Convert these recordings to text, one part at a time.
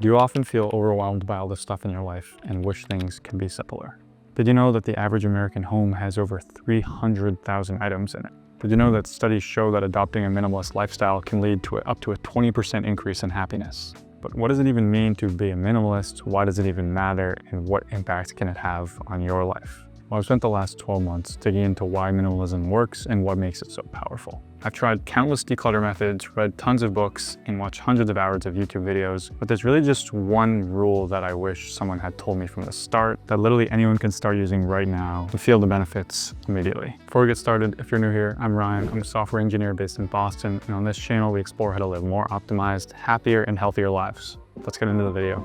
Do you often feel overwhelmed by all the stuff in your life and wish things could be simpler? Did you know that the average American home has over 300,000 items in it? Did you know that studies show that adopting a minimalist lifestyle can lead to up to a 20% increase in happiness? But what does it even mean to be a minimalist? Why does it even matter? And what impact can it have on your life? Well, I've spent the last 12 months digging into why minimalism works and what makes it so powerful. I've tried countless declutter methods, read tons of books, and watched hundreds of hours of YouTube videos, but there's really just one rule that I wish someone had told me from the start that literally anyone can start using right now and feel the benefits immediately. Before we get started, if you're new here, I'm Ryan. I'm a software engineer based in Boston, and on this channel, we explore how to live more optimized, happier, and healthier lives. Let's get into the video.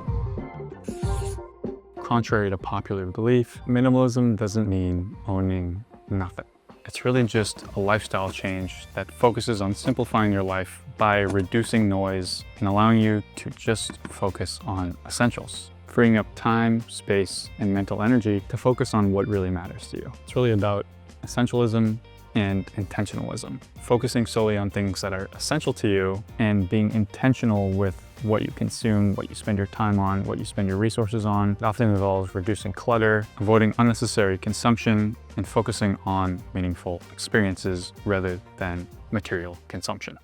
Contrary to popular belief, minimalism doesn't mean owning nothing. It's really just a lifestyle change that focuses on simplifying your life by reducing noise and allowing you to just focus on essentials, freeing up time, space, and mental energy to focus on what really matters to you. It's really about essentialism and intentionalism, focusing solely on things that are essential to you and being intentional with what you consume, what you spend your time on, what you spend your resources on. It often involves reducing clutter, avoiding unnecessary consumption, and focusing on meaningful experiences rather than material consumption.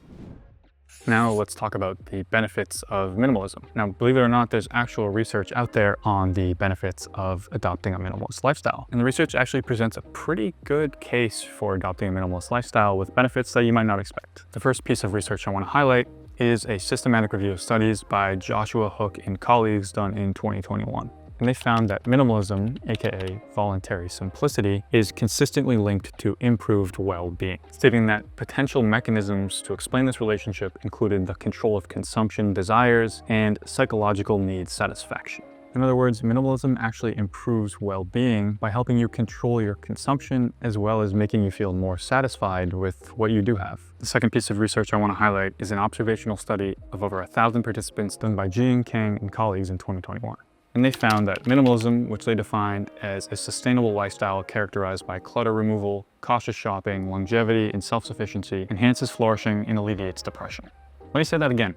Now let's talk about the benefits of minimalism. Now, believe it or not, there's actual research out there on the benefits of adopting a minimalist lifestyle. And the research actually presents a pretty good case for adopting a minimalist lifestyle with benefits that you might not expect. The first piece of research I want to highlight is a systematic review of studies by Joshua Hook and colleagues done in 2021. And they found that minimalism, aka voluntary simplicity, is consistently linked to improved well-being, stating that potential mechanisms to explain this relationship included the control of consumption desires and psychological needs satisfaction. In other words, minimalism actually improves well-being by helping you control your consumption as well as making you feel more satisfied with what you do have. The second piece of research I want to highlight is an observational study of over 1,000 participants done by Jing, Kang, and colleagues in 2021. And they found that minimalism, which they defined as a sustainable lifestyle characterized by clutter removal, cautious shopping, longevity, and self-sufficiency, enhances flourishing and alleviates depression. Let me say that again.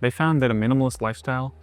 They found that a minimalist lifestyle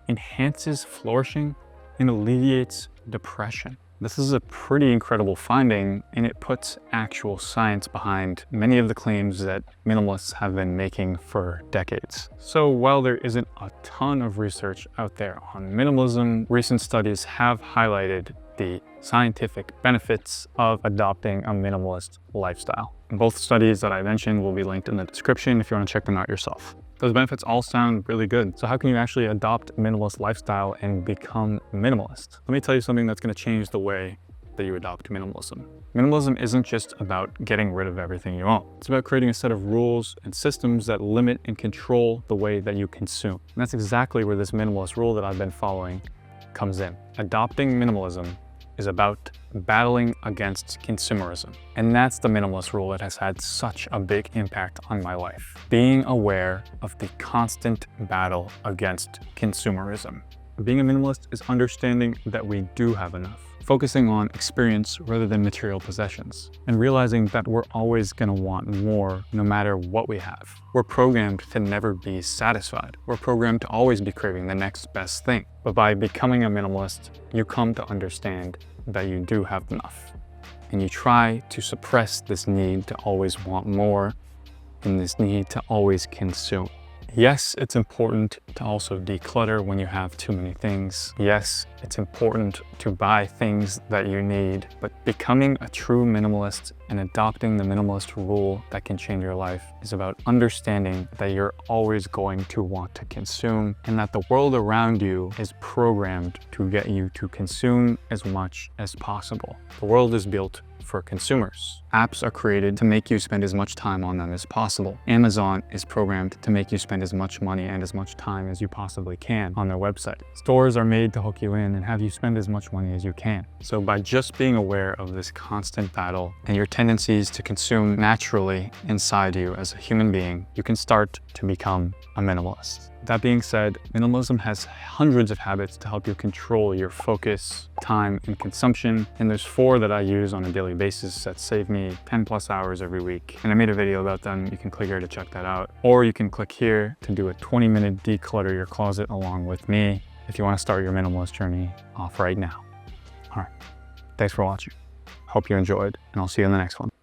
enhances flourishing and alleviates depression. This is a pretty incredible finding, and it puts actual science behind many of the claims that minimalists have been making for decades. So while there isn't a ton of research out there on minimalism, recent studies have highlighted the scientific benefits of adopting a minimalist lifestyle. And both studies that I mentioned will be linked in the description if you want to check them out yourself. Those benefits all sound really good. So how can you actually adopt a minimalist lifestyle and become minimalist? Let me tell you something that's going to change the way that you adopt minimalism. Minimalism isn't just about getting rid of everything you own. It's about creating a set of rules and systems that limit and control the way that you consume. And that's exactly where this minimalist rule that I've been following comes in. Adopting minimalism is about battling against consumerism. And that's the minimalist rule that has had such a big impact on my life. Being aware of the constant battle against consumerism. Being a minimalist is understanding that we do have enough, focusing on experience rather than material possessions, and realizing that we're always going to want more no matter what we have. We're programmed to never be satisfied. We're programmed to always be craving the next best thing. But by becoming a minimalist, you come to understand that you do have enough. And you try to suppress this need to always want more and this need to always consume. Yes, it's important to also declutter when you have too many things. Yes, it's important to buy things that you need, but becoming a true minimalist and adopting the minimalist rule that can change your life is about understanding that you're always going to want to consume and that the world around you is programmed to get you to consume as much as possible. The world is built for consumers. Apps are created to make you spend as much time on them as possible. Amazon is programmed to make you spend as much money and as much time as you possibly can on their website. Stores are made to hook you in and have you spend as much money as you can. So by just being aware of this constant battle and your tendencies to consume naturally inside you as a human being, you can start to become a minimalist. That being said, minimalism has hundreds of habits to help you control your focus, time, and consumption. And there's 4 that I use on a daily basis that save me 10+ hours every week. And I made a video about them. You can click here to check that out. Or you can click here to do a 20-minute declutter your closet along with me if you want to start your minimalist journey off right now. All right, thanks for watching. Hope you enjoyed, and I'll see you in the next one.